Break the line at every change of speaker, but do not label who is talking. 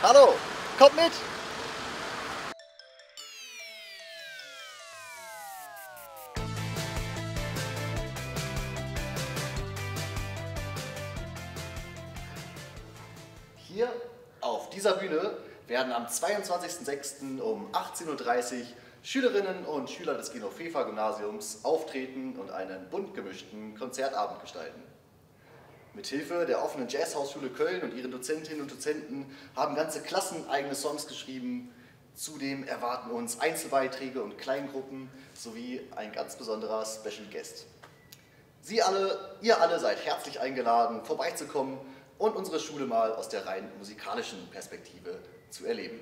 Hallo, kommt mit! Hier auf dieser Bühne werden am 22.06. um 18:30 Uhr Schülerinnen und Schüler des Genofefa-Gymnasiums auftreten und einen bunt gemischten Konzertabend gestalten. Mithilfe der offenen Jazzhausschule Köln und ihren Dozentinnen und Dozenten haben ganze Klassen eigene Songs geschrieben. Zudem erwarten uns Einzelbeiträge und Kleingruppen sowie ein ganz besonderer Special Guest. Ihr alle seid herzlich eingeladen, vorbeizukommen und unsere Schule mal aus der rein musikalischen Perspektive zu erleben.